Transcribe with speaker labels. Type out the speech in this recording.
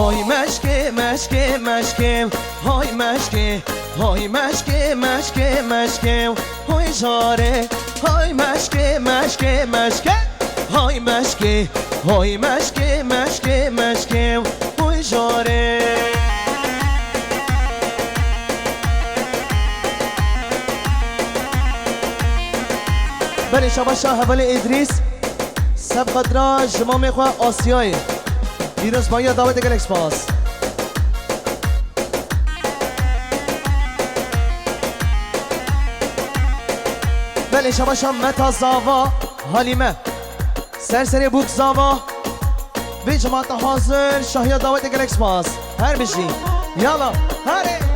Speaker 1: های مشکه مشکه مشکه های مشکه های مشکه مشکه مشکه های جاره های مشکه مشکه مشکه های مشکه های مشکه مشکه مشکه های جاره بله شبا شاه حوال ادریس سب قدرا جمع میخواه آسیایی دیروز با یا دعوت گلکس پاس بله شبا شاه متا زاوا حالیمه سرسری بوک زاوا به جماعت حاضر شاهیا دعوت گلکس پاس هر بشی یالا هره